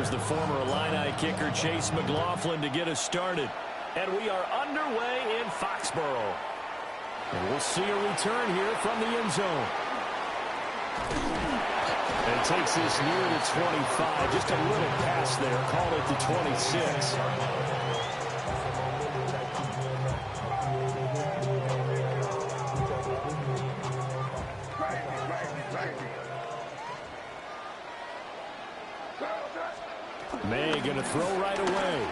here's the former Illini kicker Chase McLaughlin to get us started. And we are underway in Foxborough. And we'll see a return here from the end zone. And takes this near the 25. Just a little pass there. Call it the 26. May going to throw right away.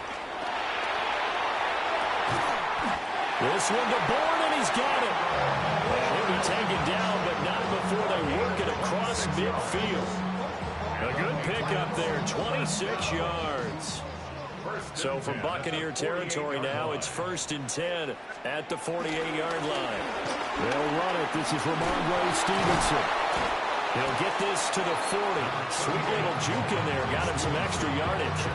This one to Bourne, and he's got it. He'll be taken down, but not before they work it across midfield. A good pickup there, 26 yards. So from Buccaneer territory now, it's 1st and 10 at the 48-yard line. They'll run it. This is Ramondre Stevenson. He'll get this to the 40. Sweet little juke in there. Got him some extra yardage.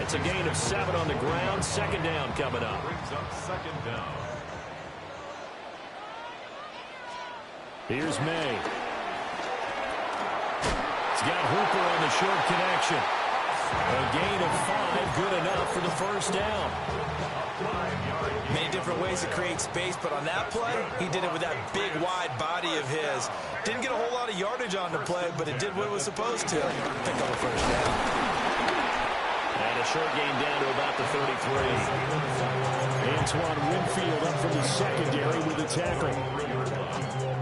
It's a gain of 7 on the ground. 2nd down coming up. Brings up 2nd down. Here's May. He's got Hooper on the short connection. A gain of 5. Good enough for the 1st down. Many different ways to create space, but on that play, he did it with that big, wide body of his. Didn't get a whole lot of yardage on the play, but it did what it was supposed to. Pick up a 1st down. And a short gain down to about the 33. Antoine Winfield up from the secondary with a tackle.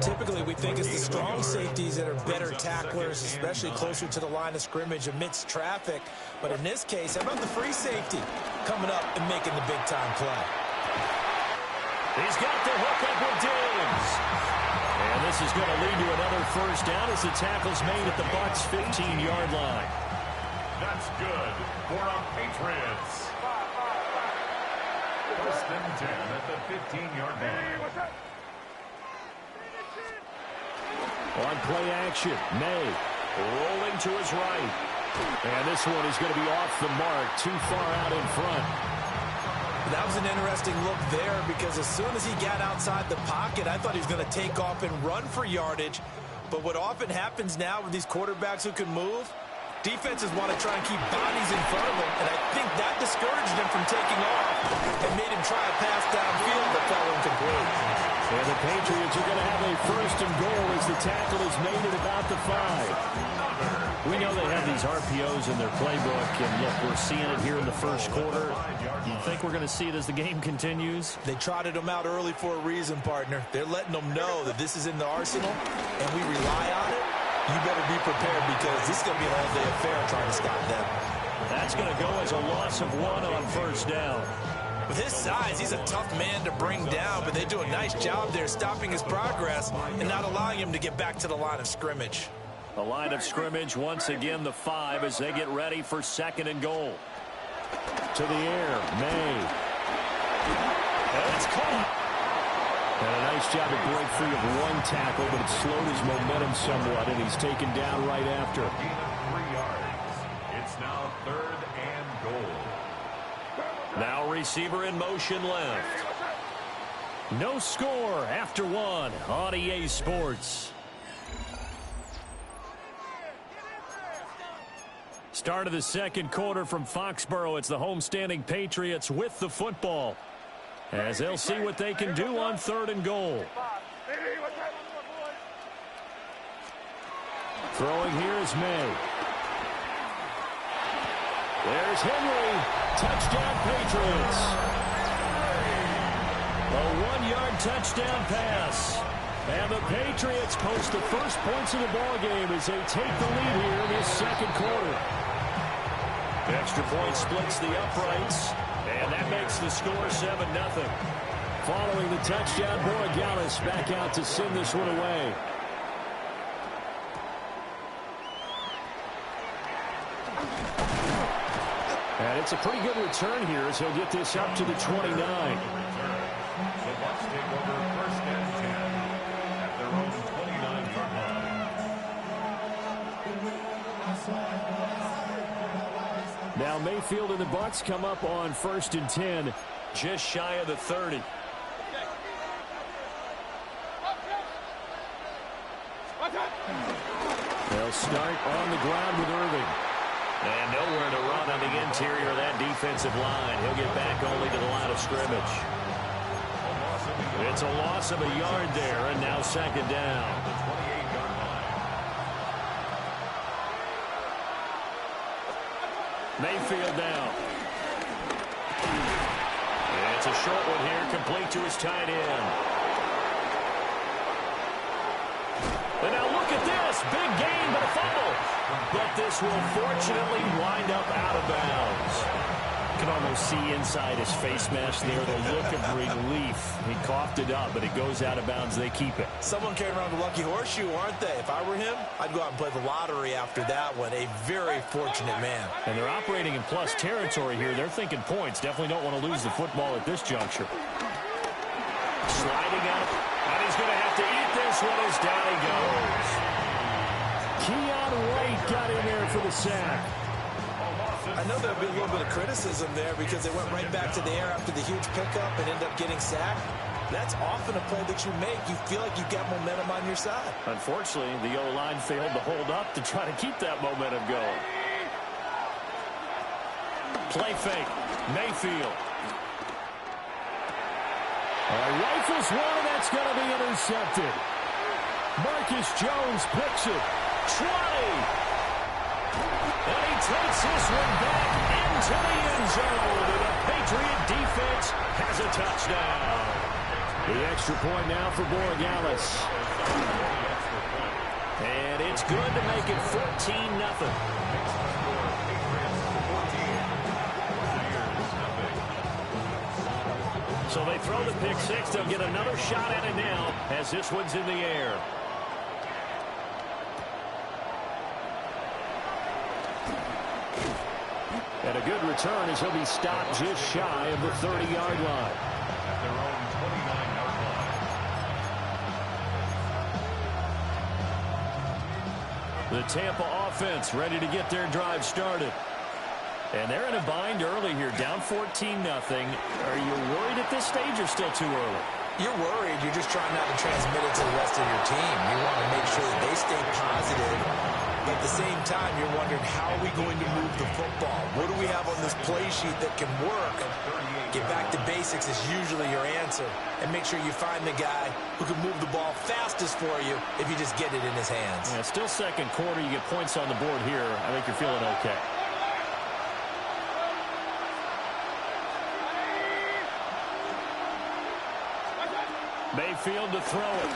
Typically, we think it's the strong safeties that are better tacklers, especially closer to the line of scrimmage amidst traffic. But in this case, how about the free safety coming up and making the big-time play? He's got the hook up with Diggs. And this is going to lead to another 1st down as the tackle's made at the Bucs' 15-yard line. That's good for our Patriots. 1st and 10 at the 15-yard line. On play action, May rolling to his right. And this one is going to be off the mark, too far out in front. That was an interesting look there because as soon as he got outside the pocket, I thought he was going to take off and run for yardage. But what often happens now with these quarterbacks who can move, defenses want to try and keep bodies in front of them, and I think that discouraged him from taking off and made him try a pass downfield that fell incomplete. And the Patriots are going to have a 1st and goal as the tackle is made at about the 5. We know they have these RPOs in their playbook, and look, we're seeing it here in the 1st quarter. You think we're going to see it as the game continues? They trotted them out early for a reason, partner. They're letting them know that this is in the arsenal, and we rely on it. You better be prepared because this is going to be an all-day affair trying to stop them. That's going to go as a loss of 1 on 1st down. With his size, he's a tough man to bring down, but they do a nice job there stopping his progress and not allowing him to get back to the line of scrimmage. The line of scrimmage, once again, the 5 as they get ready for 2nd and goal. To the air, May. And it's caught. And a nice job to break free of 1 tackle, but it slowed his momentum somewhat, and he's taken down right after. 3 yards. It's now 3rd and goal. Now receiver in motion left. No score after 1 on EA Sports. Start of the 2nd quarter from Foxborough. It's the homestanding Patriots with the football, as they'll see what they can do on 3rd and goal. Throwing here is May. There's Henry. Touchdown, Patriots. A 1-yard touchdown pass. And the Patriots post the first points of the ballgame as they take the lead here in this 2nd quarter. Extra point splits the uprights, and that makes the score 7-0. Following the touchdown, Borregales back out to send this one away. And it's a pretty good return here as he'll get this up to the 29. The Bucs take over 1st and 10 at their own 29-yard line. Now Mayfield and the Bucs come up on 1st and 10, just shy of the 30. They'll start on the ground with Irving. And nowhere to run on the interior of that defensive line. He'll get back only to the line of scrimmage. It's a loss of a yard there, and now second down. Mayfield now. It's a short one here, complete to his tight end. And now look at this. Big gain, but a fumble. But this will fortunately wind up out of bounds. You can almost see inside his face mask there the look of relief. He coughed it up, but it goes out of bounds. They keep it. Someone carrying around the lucky horseshoe, aren't they? If I were him, I'd go out and play the lottery after that one. A very fortunate man. And they're operating in plus territory here. They're thinking points. Definitely don't want to lose the football at this juncture. Sliding up, and he's going to have to eat this one as down he goes. Keon White got in there for the sack. I know there'll be a little bit of criticism there because they went right back to the air after the huge pickup and ended up getting sacked. That's often a play that you make. You feel like you've got momentum on your side. Unfortunately, the O-line failed to hold up to try to keep that momentum going. Play fake. Mayfield. Rifles one, and that's going to be intercepted. Marcus Jones picks it. 20. And he takes this one back into the end zone. And the Patriot defense has a touchdown. The extra point now for Borregales. And it's good to make it 14-0. So they throw the pick six. They'll get another shot at it now as this one's in the air. And a good return as he'll be stopped just shy of the 30-yard line. At their own 29-yard line. The Tampa offense ready to get their drive started. And they're in a bind early here, down 14-0. Are you worried at this stage or still too early? You're worried. You're just trying not to transmit it to the rest of your team. You want to make sure that they stay positive. But at the same time, you're wondering, how are we going to move the football? What do we have on this play sheet that can work? Get back to basics is usually your answer. And make sure you find the guy who can move the ball fastest for you if you just get it in his hands. Yeah, still second quarter. You get points on the board here. I think you're feeling okay. Mayfield to throw it.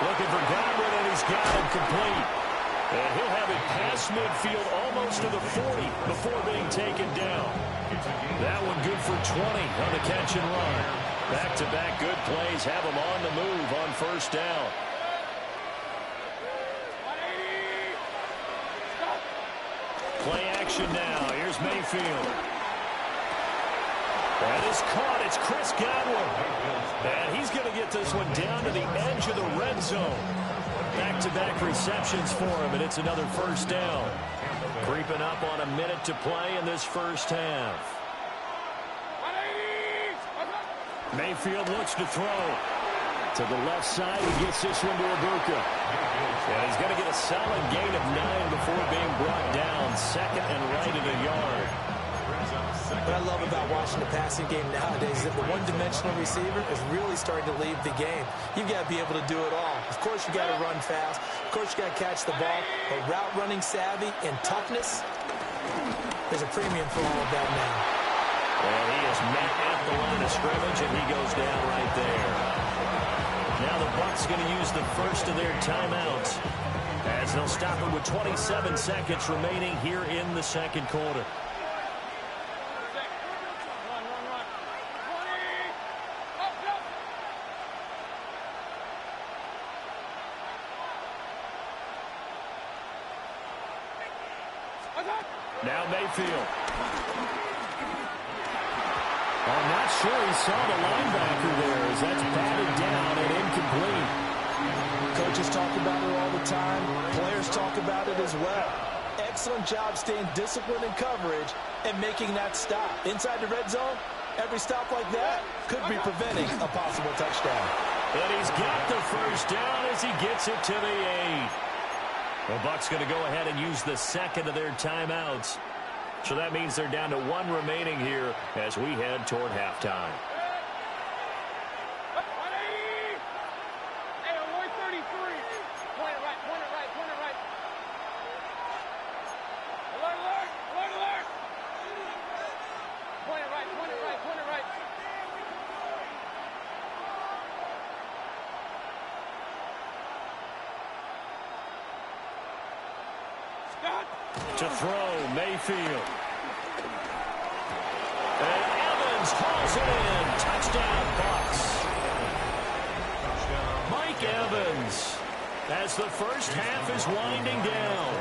Looking for Godwin, and he's got him complete. And he'll have it past midfield almost to the 40 before being taken down. That one good for 20 on the catch and run. Back-to-back good plays have him on the move on first down. Play action now. Here's Mayfield. That is caught. It's Chris Godwin. And he's going to get this one down to the edge of the red zone. Back-to-back receptions for him, and it's another first down. Creeping up on a minute to play in this first half. Mayfield looks to throw. To the left side, he gets this one to Ibuka. And he's going to get a solid gain of 9 before being brought down. Second and right at a yard. What I love about watching the passing game nowadays is that the one-dimensional receiver is really starting to leave the game. You've got to be able to do it all. Of course, you got to run fast. Of course, you got to catch the ball. But route running savvy and toughness, there's a premium for all of that now. Well, he is met at the line of scrimmage, and he goes down right there. Now the Bucs going to use the first of their timeouts as they'll stop it with 27 seconds remaining here in the second quarter. Now Mayfield. I'm not sure he saw the linebacker there as that's batted down and incomplete. Coaches talk about it all the time. Players talk about it as well. Excellent job staying disciplined in coverage and making that stop. Inside the red zone, every stop like that could be preventing a possible touchdown. And he's got the first down as he gets it to the 8. The Bucs going to go ahead and use the second of their timeouts. So that means they're down to one remaining here as we head toward halftime. To throw, Mayfield. And Evans hauls it in. Touchdown, Bucs. Mike Evans, as the first half is winding down.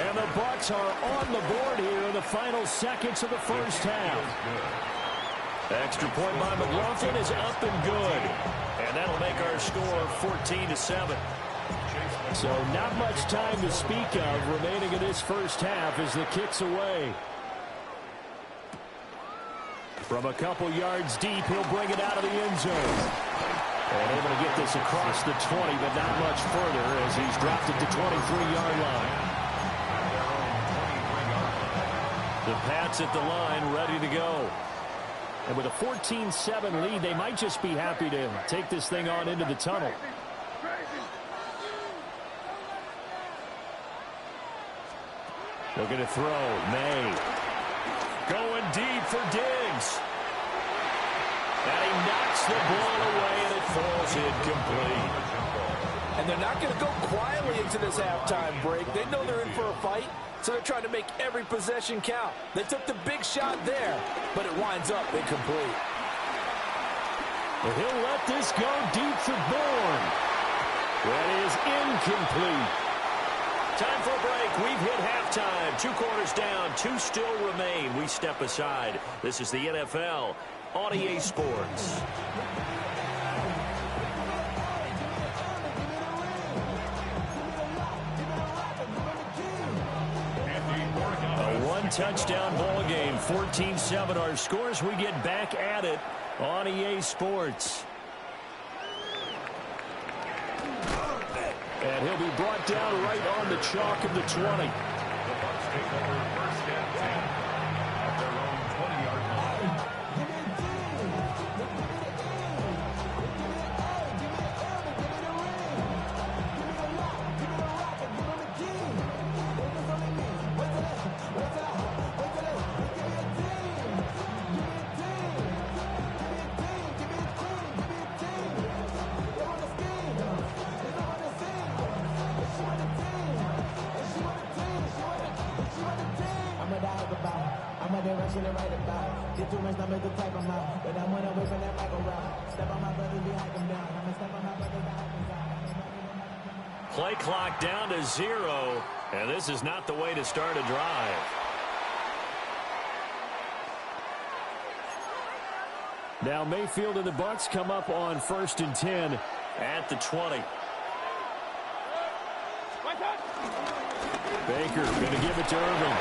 And the Bucs are on the board here in the final seconds of the first half. Extra point by McLaughlin is up and good. And that'll make our score 14-7. So not much time to speak of remaining in this first half as the kick's away. From a couple yards deep, he'll bring it out of the end zone. And able to get this across the 20, but not much further as he's dropped it to 23-yard line. The Pats at the line, ready to go. And with a 14-7 lead, they might just be happy to take this thing on into the tunnel. Looking to throw. May. Going deep for Diggs. And he knocks the ball away, and it falls incomplete. And they're not going to go quietly into this halftime break. They know they're in for a fight, so they're trying to make every possession count. They took the big shot there, but it winds up incomplete. And he'll let this go deep for Bourne. That is incomplete. Time for a break. We've hit halftime. 2 quarters down. 2 still remain. We step aside. This is the NFL on EA Sports. A one-touchdown ball game. 14-7 our scores. We get back at it on EA Sports. And he'll be brought down right on the chalk of the 20. The Bucs take over first and 10 at their own 20-yard line. Play clock down to 0, and this is not the way to start a drive. Now Mayfield and the Bucs come up on 1st and 10 at the 20. Baker going to give it to Irving.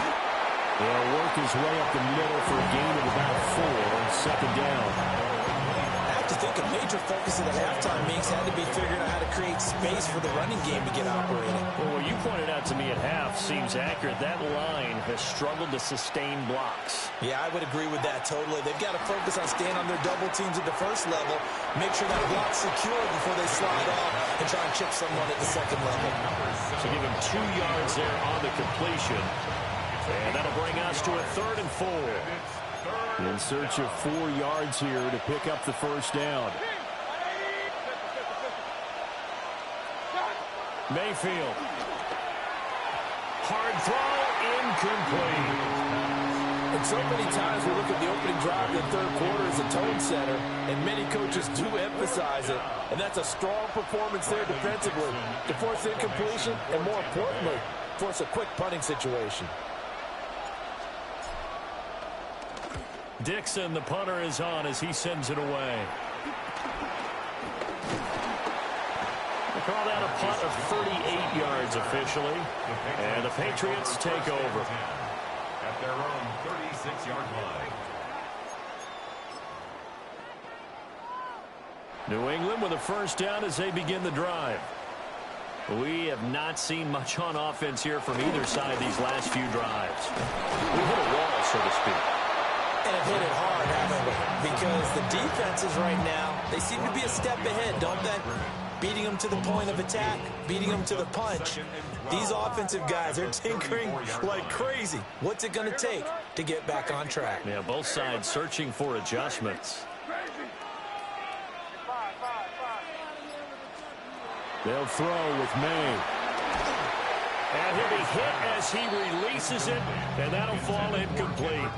He'll work his way up the middle for a gain of about 4 on 2nd down. I have to think a major focus of the halftime meetings had to be figuring out how to create space for the running game to get operating. Well, what you pointed out to me at half seems accurate. That line has struggled to sustain blocks. Yeah, I would agree with that totally. They've got to focus on staying on their double teams at the first level, make sure that block's secure before they slide off and try and chip someone at the second level. So give him 2 yards there on the completion. And that'll bring us to a 3rd and 4. In search of 4 yards here to pick up the first down. Mayfield. Hard throw, incomplete. And so many times we look at the opening drive in the 3rd quarter as a tone setter, and many coaches do emphasize it. And that's a strong performance there defensively to force incompletion and, more importantly, force a quick punting situation. Dixon, the punter, is on as he sends it away. They call that a punt of 38 yards officially. And the Patriots take over. At their own 36-yard line. New England with a first down as they begin the drive. We have not seen much on offense here from either side these last few drives. We hit a wall, so to speak. And have hit it hard, haven't we? Because the defenses right now, they seem to be a step ahead, don't they? Beating them to the point of attack, beating them to the punch. These offensive guys, they're tinkering like crazy. What's it going to take to get back on track? Yeah, both sides searching for adjustments. They'll throw with May. And he'll be hit as he releases it, and that'll fall incomplete.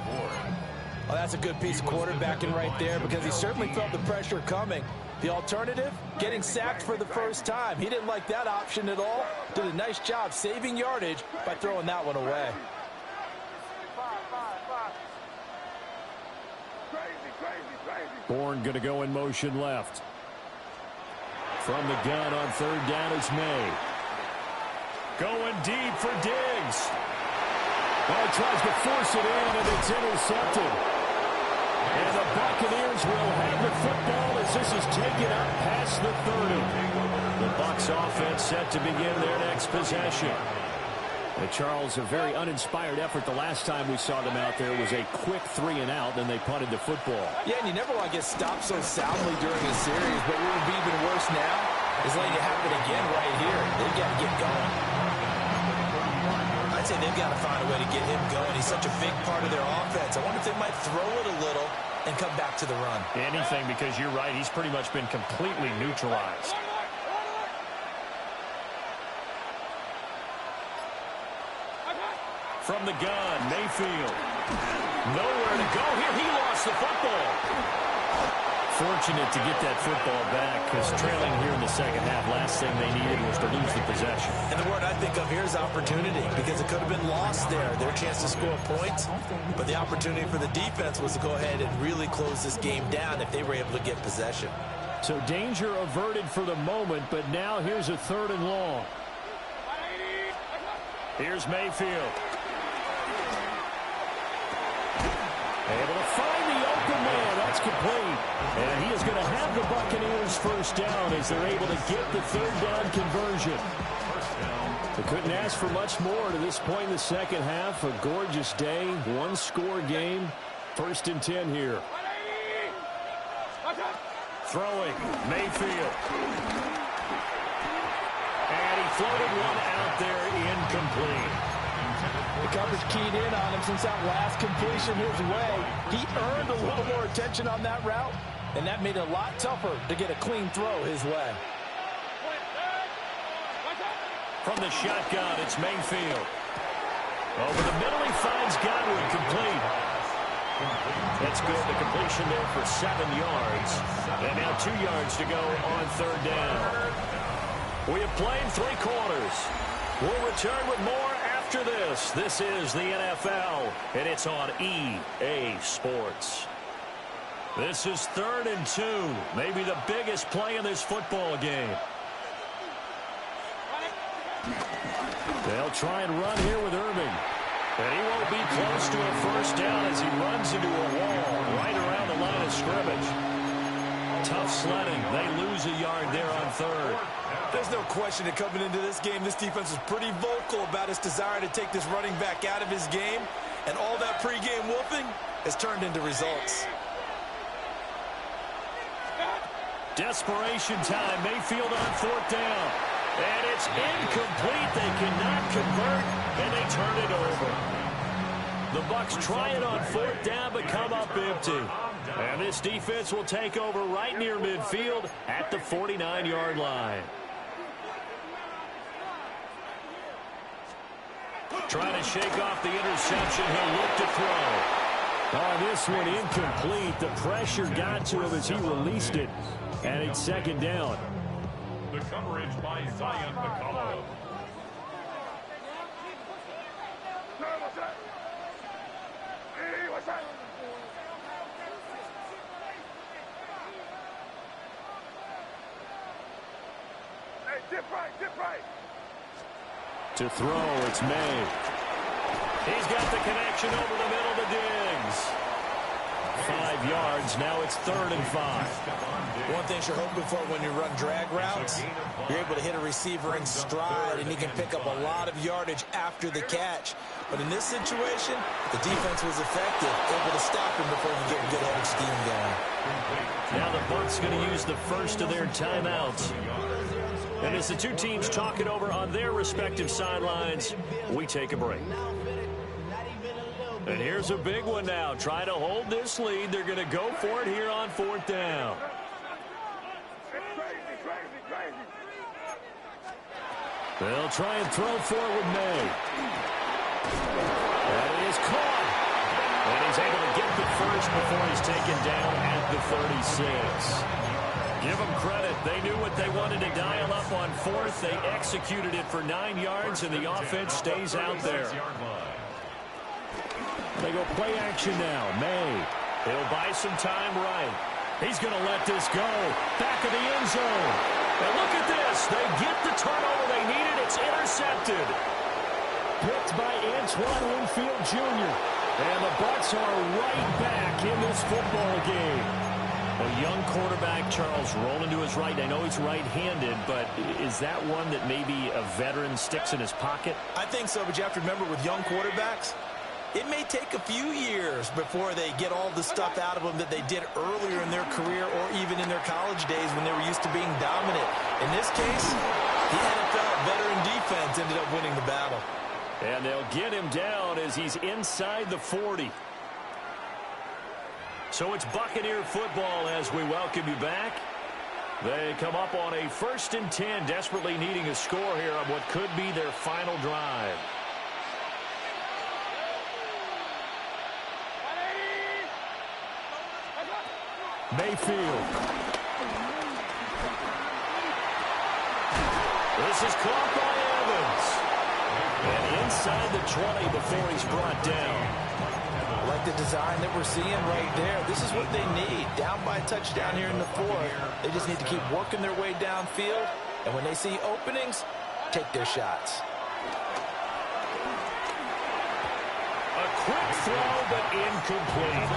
Well, that's a good piece of quarterbacking right there because he certainly felt the pressure coming. The alternative, getting sacked for the first time. He didn't like that option at all. Did a nice job saving yardage by throwing that one away. Bourne going to go in motion left. From the gun on third down is May. Going deep for Diggs. Well, he tries to force it in, and it's intercepted. And the Buccaneers will have the football as this is taken up past the 30. The Bucs offense set to begin their next possession. And Charles, a very uninspired effort the last time we saw them out there was a quick 3 and out, then they punted the football. Yeah, and you never want to get stopped so soundly during a series, but what would be even worse now is letting it happen again right here. They've got to get going. I'd say they've got to find a way to get him going. He's such a big part of their offense. I wonder if they might throw it a little and come back to the run. Anything, because you're right, he's pretty much been completely neutralized. From the gun, Mayfield. Nowhere to go here. He lost the football. Fortunate to get that football back because trailing here in the second half, last thing they needed was to lose the possession. And the word I think of here is opportunity because it could have been lost there. Their chance to score points, but the opportunity for the defense was to go ahead and really close this game down if they were able to get possession. So danger averted for the moment, but now here's a 3rd and long. Here's Mayfield. Able to find the open man. That's complete. And he is going to have the Buccaneers first down as they're able to get the 3rd down conversion. They couldn't ask for much more to this point in the second half. A gorgeous day, 1-score game. 1st and 10 here. Throwing, Mayfield. And he floated one out there, incomplete. The coverage keyed in on him since that last completion his way. He earned a little more attention on that route, and that made it a lot tougher to get a clean throw his way. From the shotgun, it's Mayfield. Over the middle, he finds Godwin, complete. That's good. The completion there for 7 yards. And now 2 yards to go on 3rd down. We have played 3 quarters. We'll return with more after this. This is the NFL, and it's on EA Sports. This is 3rd and 2, maybe the biggest play in this football game. They'll try and run here with Irving. And he won't be close to a first down as he runs into a wall right around the line of scrimmage. Tough sledding. They lose a yard there on 3rd. There's no question that coming into this game, this defense was pretty vocal about its desire to take this running back out of his game. And all that pregame whooping has turned into results. Desperation time. Mayfield on 4th down. And it's incomplete. They cannot convert, and they turn it over. The Bucs try it on 4th down, but come up empty. And this defense will take over right near midfield at the 49-yard line. Trying to shake off the interception. He'll look to throw. Oh, this one incomplete. The pressure got to him as he released it. And it's 2nd down. The coverage by Zion McCullough. To throw, it's May. He's got the connection over the middle to Diggs. 5 yards. Now it's 3rd and 5. One thing you're hoping for when you run drag routes, you're able to hit a receiver in stride, and he can pick up a lot of yardage after the catch. But in this situation, the defense was effective, able to stop him before he could get a good headed scheme going. Now the Bucs going to use the first of their timeouts. And as the two teams talk it over on their respective sidelines, we take a break. And here's a big one now. Trying to hold this lead. They're going to go for it here on 4th down. They'll try and throw for it with May. And it is caught. And he's able to get the first before he's taken down at the 36. Give them credit. They knew what they wanted to dial up on 4th. They executed it for 9 yards, and the offense stays out there. They go play action now. May. He'll buy some time right. He's going to let this go. Back of the end zone. And look at this. They get the turnover they needed. It's intercepted. Picked by Antoine Winfield Jr. And the Bucs are right back in this football game. A young quarterback, Charles, rolling to his right. I know he's right-handed, but is that one that maybe a veteran sticks in his pocket? I think so, but you have to remember with young quarterbacks, it may take a few years before they get all the stuff out of them that they did earlier in their career or even in their college days when they were used to being dominant. In this case, the NFL veteran defense ended up winning the battle. And they'll get him down as he's inside the 40. So it's Buccaneer football as we welcome you back. They come up on a 1st and 10, desperately needing a score here on what could be their final drive. Mayfield. This is caught by Evans. And inside the 20 before he's brought down. Like the design that we're seeing right there. This is what they need. Down by a touchdown here in the 4th. They just need to keep working their way downfield. And when they see openings, take their shots. A quick throw, but incomplete.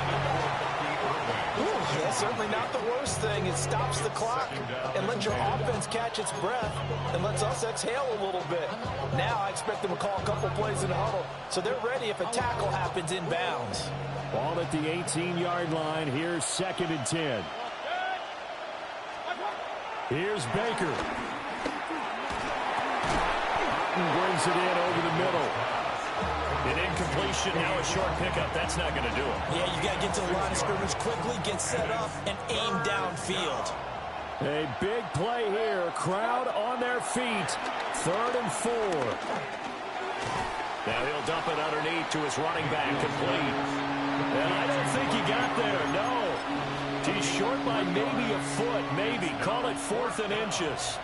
Ooh, that's certainly not the worst thing. It stops the clock and lets your offense catch its breath and lets us exhale a little bit. Now I expect them to call a couple plays in the huddle, so they're ready if a tackle happens inbounds. Ball at the 18-yard line. Here's 2nd and 10. Here's Baker. Brings it in over the middle. An incompletion, now a short pickup. That's not going to do it. Yeah, you got to get to the line of scrimmage quickly, get set up, and aim downfield. A big play here. Crowd on their feet. 3rd and 4. Now he'll dump it underneath to his running back, complete. And I don't think he got there, no. He's short by maybe a foot, maybe. Call it 4th and inches.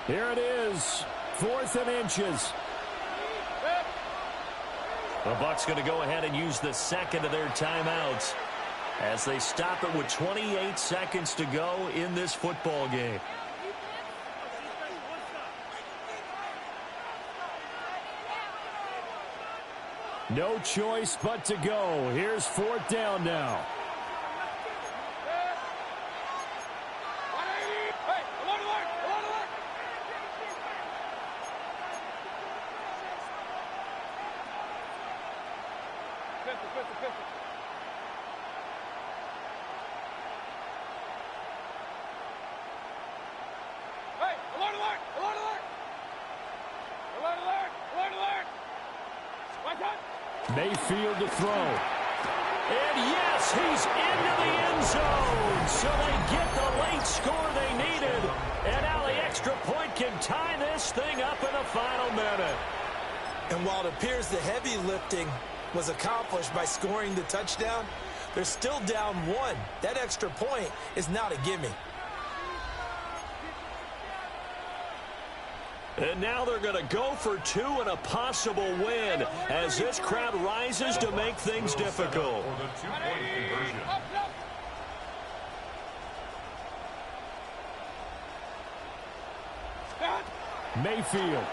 Here it is, 4th and inches. The Bucs going to go ahead and use the second of their timeouts as they stop it with 28 seconds to go in this football game. No choice but to go. Here's 4th down now. Mayfield to throw. And yes, he's into the end zone. So they get the late score they needed. And now the extra point can tie this thing up in the final minute. And while it appears the heavy lifting was accomplished by scoring the touchdown, they're still down 1. That extra point is not a gimme. And now they're going to go for 2 and a possible win as this crowd rises to make things difficult. For the 2-point conversion. Mayfield.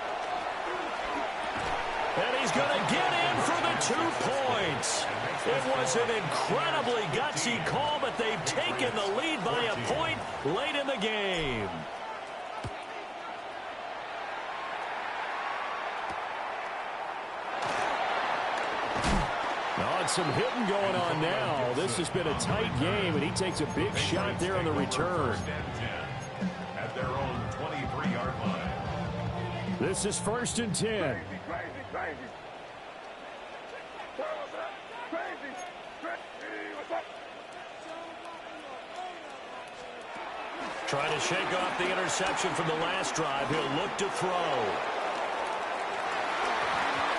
And he's going to get in for the 2 points. It was an incredibly gutsy call, but they've taken the lead by a point late in the game. Some hitting going on now. This has been a tight game, and he takes a big shot there on the return. At their own 23-yard line. This is 1st and 10. Trying to shake off the interception from the last drive. He'll look to throw.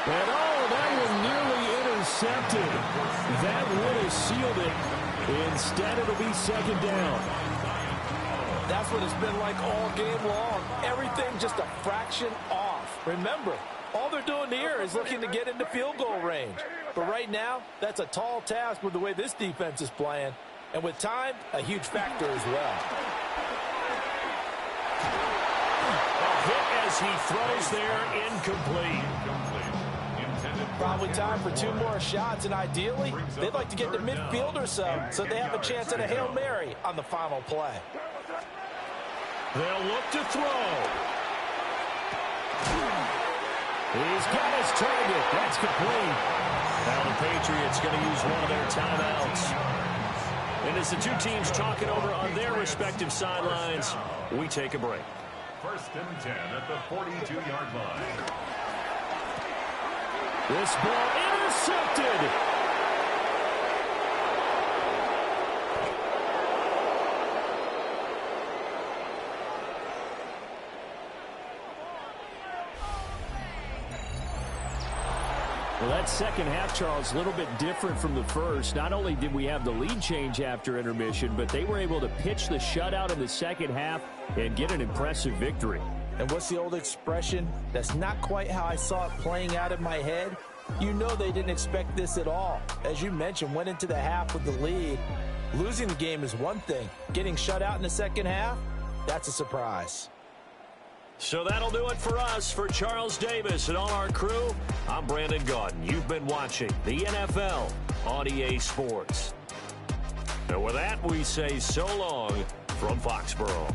And that was nearly intercepted. That would have sealed it. Instead, it'll be 2nd down. That's what it's been like all game long. Everything just a fraction off. Remember, all they're doing here is looking to get into field goal range. But right now, that's a tall task with the way this defense is playing. And with time, a huge factor as well. A hit as he throws there, incomplete. Probably time for 2 more shots, and ideally, they'd like to get to midfield or so they have a chance at a Hail Mary on the final play. They'll look to throw. He's got his target. That's complete. Now the Patriots going to use one of their timeouts. And as the 2 teams talking over on their respective sidelines, we take a break. 1st and 10 at the 42-yard line. This ball intercepted. Well, that second half, Charles, a little bit different from the first. Not only did we have the lead change after intermission, but they were able to pitch the shutout in the second half and get an impressive victory. And what's the old expression? That's not quite how I saw it playing out in my head. You know they didn't expect this at all. As you mentioned, went into the half with the lead. Losing the game is one thing. Getting shut out in the second half, that's a surprise. So that'll do it for us. For Charles Davis and all our crew, I'm Brandon Gaudin. You've been watching the NFL on EA Sports. And with that, we say so long from Foxborough.